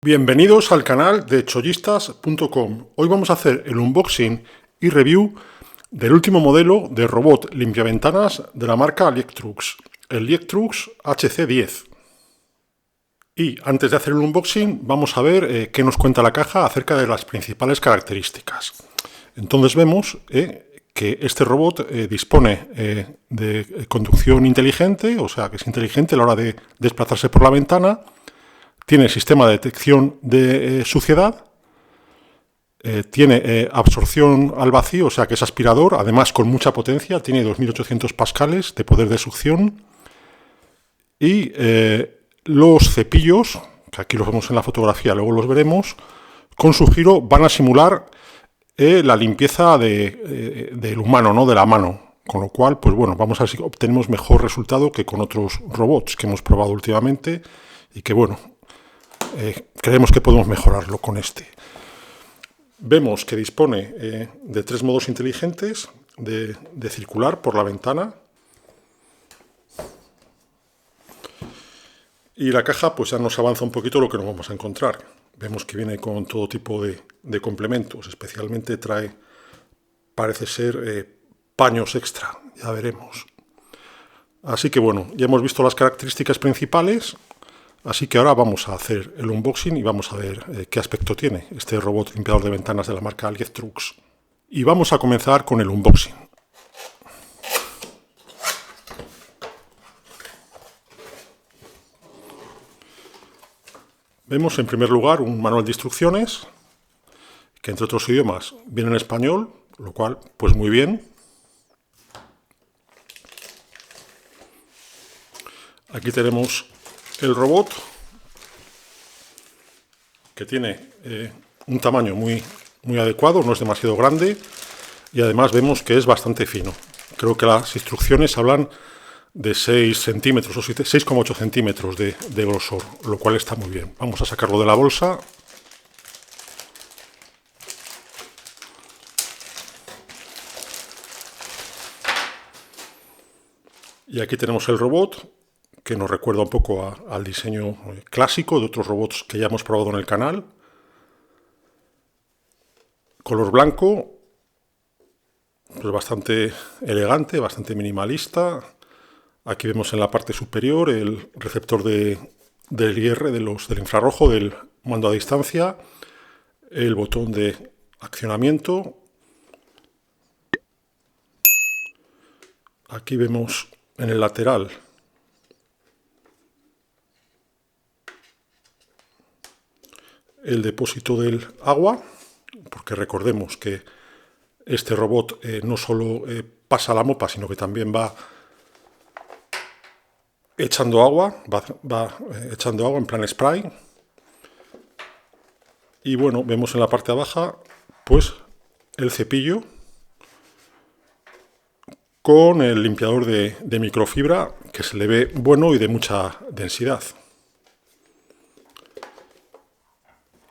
Bienvenidos al canal de chollistas.com. Hoy vamos a hacer el unboxing y review del último modelo de robot limpiaventanas de la marca Liectrux, el Liectrux HC10. Y antes de hacer el unboxing vamos a ver qué nos cuenta la caja acerca de las principales características. Entonces vemos que este robot dispone de conducción inteligente, o sea que es inteligente a la hora de desplazarse por la ventana. Tiene sistema de detección de suciedad, tiene absorción al vacío, o sea que es aspirador, además con mucha potencia, tiene 2800 pascales de poder de succión. Y los cepillos, que aquí los vemos en la fotografía, luego los veremos, con su giro van a simular la limpieza del humano, ¿no? De la mano. Con lo cual, pues bueno, vamos a ver si obtenemos mejor resultado que con otros robots que hemos probado últimamente y que bueno, creemos que podemos mejorarlo con este. Vemos que dispone de 3 modos inteligentes de circular por la ventana. Y la caja pues ya nos avanza un poquito lo que nos vamos a encontrar. Vemos que viene con todo tipo de complementos. Especialmente trae, parece ser, paños extra. Ya veremos. Así que bueno, ya hemos visto las características principales. Así que ahora vamos a hacer el unboxing y vamos a ver qué aspecto tiene este robot limpiador de ventanas de la marca Liectrux. Y vamos a comenzar con el unboxing. Vemos en primer lugar un manual de instrucciones que entre otros idiomas viene en español, lo cual pues muy bien. Aquí tenemos el robot, que tiene un tamaño muy adecuado, no es demasiado grande y además vemos que es bastante fino. Creo que las instrucciones hablan de 6 centímetros o 6,8 centímetros de grosor, lo cual está muy bien. Vamos a sacarlo de la bolsa. Y aquí tenemos el robot, que nos recuerda un poco al diseño clásico de otros robots que ya hemos probado en el canal. Color blanco, pues bastante elegante, bastante minimalista. Aquí vemos en la parte superior el receptor del IR, del infrarrojo, del mando a distancia, el botón de accionamiento. Aquí vemos en el lateral el depósito del agua, porque recordemos que este robot no solo pasa la mopa, sino que también va echando agua, echando agua en plan spray. Y bueno, vemos en la parte baja pues el cepillo con el limpiador de microfibra, que se le ve bueno y de mucha densidad.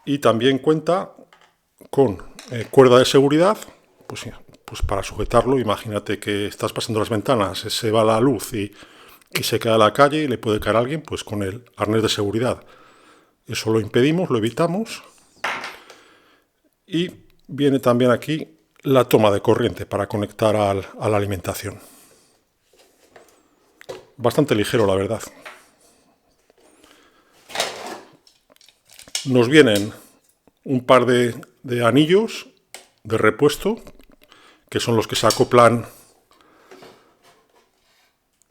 Y también cuenta con cuerda de seguridad, pues para sujetarlo. Imagínate que estás pasando las ventanas, se va la luz y se cae a la calle y le puede caer a alguien, pues con el arnés de seguridad. Eso lo impedimos, lo evitamos. Y viene también aquí la toma de corriente para conectar a la alimentación. Bastante ligero, la verdad. Nos vienen un par de anillos de repuesto, que son los que se acoplan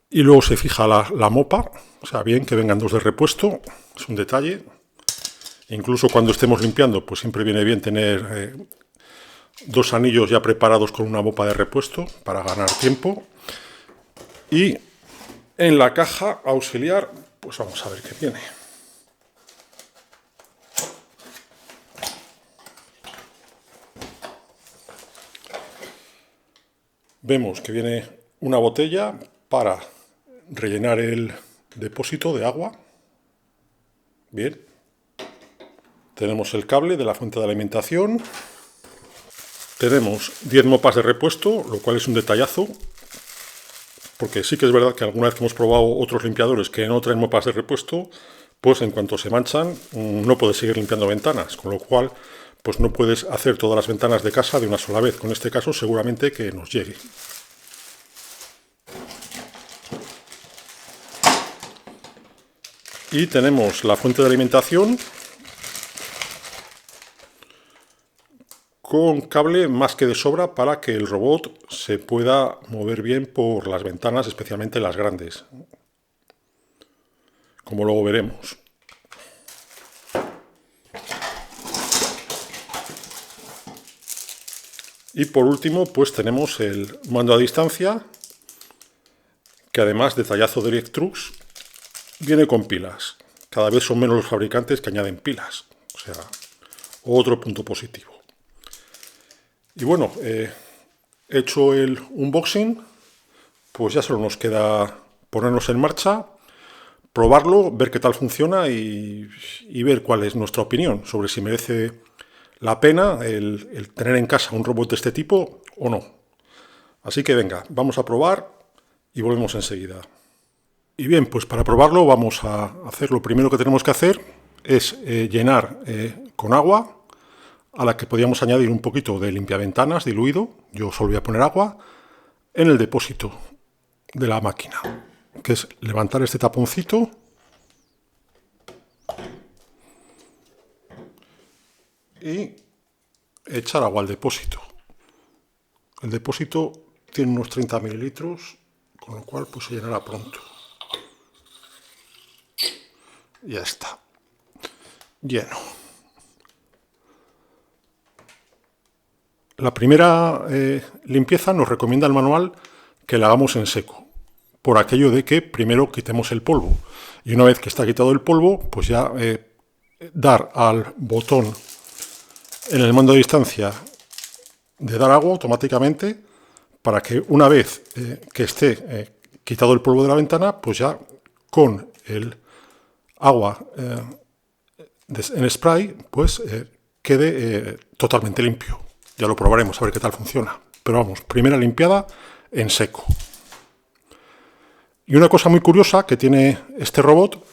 y luego se fija la mopa. O sea, bien que vengan 2 de repuesto, es un detalle. Incluso cuando estemos limpiando, pues siempre viene bien tener 2 anillos ya preparados con una mopa de repuesto para ganar tiempo. Y en la caja auxiliar, pues vamos a ver qué tiene. Vemos que viene una botella para rellenar el depósito de agua. Bien. Tenemos el cable de la fuente de alimentación. Tenemos 10 mopas de repuesto, lo cual es un detallazo, porque sí que es verdad que alguna vez que hemos probado otros limpiadores que no traen mopas de repuesto, pues en cuanto se manchan no puedes seguir limpiando ventanas, con lo cual pues no puedes hacer todas las ventanas de casa de una sola vez. Con este caso seguramente que nos llegue. Y tenemos la fuente de alimentación con cable más que de sobra para que el robot se pueda mover bien por las ventanas, especialmente las grandes, como luego veremos. Y por último, pues tenemos el mando a distancia, que además de tallazo de Electrux, viene con pilas. Cada vez son menos los fabricantes que añaden pilas. O sea, otro punto positivo. Y bueno, hecho el unboxing, pues ya solo nos queda ponernos en marcha, probarlo, ver qué tal funciona y ver cuál es nuestra opinión sobre si merece la pena el tener en casa un robot de este tipo o no. Así que venga, vamos a probar y volvemos enseguida. Y bien, pues para probarlo vamos a hacer, lo primero que tenemos que hacer es llenar con agua, a la que podíamos añadir un poquito de limpiaventanas diluido, yo solo voy a poner agua, en el depósito de la máquina, que es levantar este taponcito y echar agua al depósito. El depósito tiene unos 30 mililitros, con lo cual pues se llenará pronto. Ya está, lleno. La primera limpieza nos recomienda el manual que la hagamos en seco, por aquello de que primero quitemos el polvo. Y una vez que está quitado el polvo, pues ya dar al botón en el mando de distancia de dar agua automáticamente, para que una vez que esté quitado el polvo de la ventana, pues ya con el agua en spray, pues quede totalmente limpio. Ya lo probaremos a ver qué tal funciona. Pero vamos, primera limpiada en seco. Y una cosa muy curiosa que tiene este robot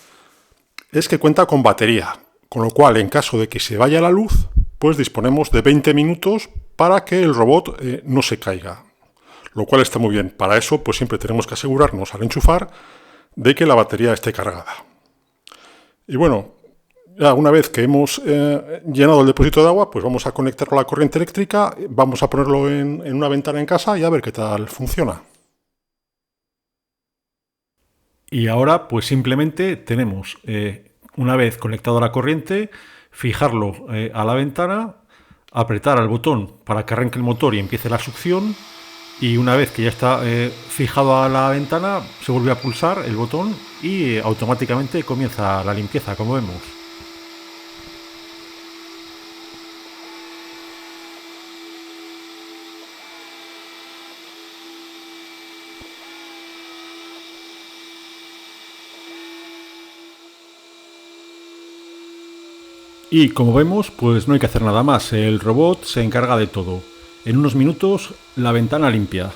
es que cuenta con batería, con lo cual en caso de que se vaya la luz, pues disponemos de 20 minutos para que el robot no se caiga, lo cual está muy bien. Para eso pues siempre tenemos que asegurarnos al enchufar de que la batería esté cargada. Y bueno, ya una vez que hemos llenado el depósito de agua, pues vamos a conectarlo a la corriente eléctrica, vamos a ponerlo en una ventana en casa y a ver qué tal funciona. Y ahora pues simplemente tenemos, una vez conectado a la corriente, fijarlo a la ventana, apretar al botón para que arranque el motor y empiece la succión, y una vez que ya está fijado a la ventana, se vuelve a pulsar el botón y automáticamente comienza la limpieza, como vemos. Y como vemos, pues no hay que hacer nada más, el robot se encarga de todo. En unos minutos, la ventana limpia.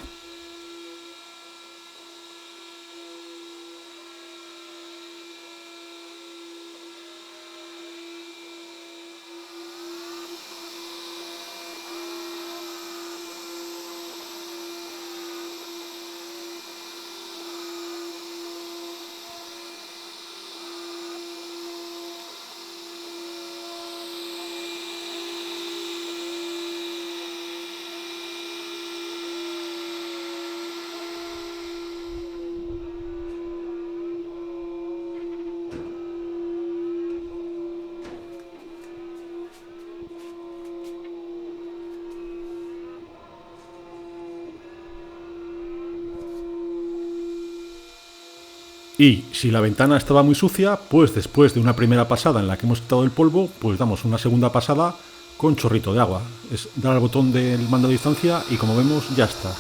Y si la ventana estaba muy sucia, pues después de una primera pasada en la que hemos quitado el polvo, pues damos una segunda pasada con chorrito de agua. Es dar al botón del mando a distancia y como vemos ya está.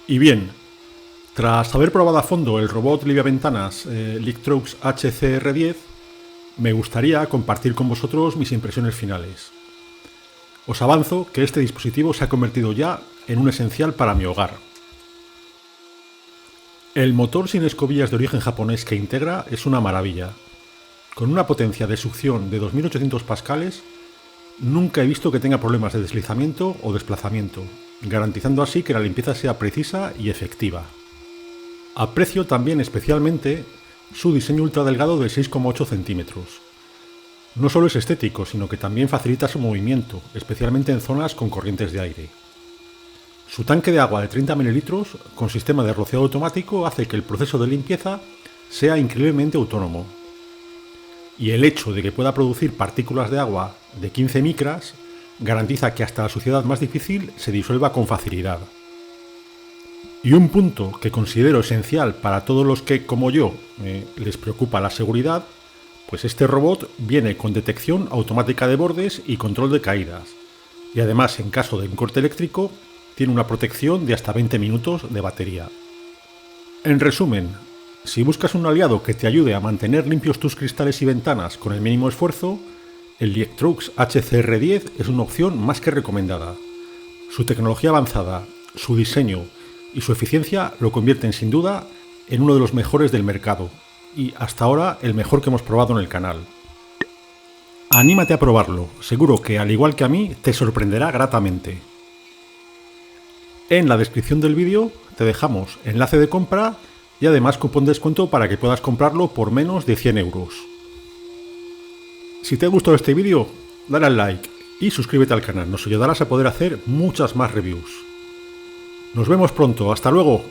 Y bien, Tras haber probado a fondo el robot limpiaventanas Lictrux HCR10, me gustaría compartir con vosotros mis impresiones finales. Os avanzo que este dispositivo se ha convertido ya en un esencial para mi hogar. El motor sin escobillas de origen japonés que integra es una maravilla. Con una potencia de succión de 2800 pascales, nunca he visto que tenga problemas de deslizamiento o desplazamiento, garantizando así que la limpieza sea precisa y efectiva. Aprecio también especialmente su diseño ultra delgado de 6,8 centímetros. No solo es estético, sino que también facilita su movimiento, especialmente en zonas con corrientes de aire. Su tanque de agua de 30 ml con sistema de rociado automático hace que el proceso de limpieza sea increíblemente autónomo. Y el hecho de que pueda producir partículas de agua de 15 micras garantiza que hasta la suciedad más difícil se disuelva con facilidad. Y un punto que considero esencial para todos los que, como yo, les preocupa la seguridad, pues este robot viene con detección automática de bordes y control de caídas. Y además, en caso de un corte eléctrico, tiene una protección de hasta 20 minutos de batería. En resumen, si buscas un aliado que te ayude a mantener limpios tus cristales y ventanas con el mínimo esfuerzo, el Lictrux HCR10 es una opción más que recomendada. Su tecnología avanzada, su diseño y su eficiencia lo convierten sin duda en uno de los mejores del mercado, y hasta ahora el mejor que hemos probado en el canal. Anímate a probarlo, seguro que al igual que a mí te sorprenderá gratamente. En la descripción del vídeo te dejamos enlace de compra y además cupón de descuento para que puedas comprarlo por menos de 100 euros. Si te ha gustado este vídeo, dale al like y suscríbete al canal, nos ayudarás a poder hacer muchas más reviews. Nos vemos pronto, hasta luego.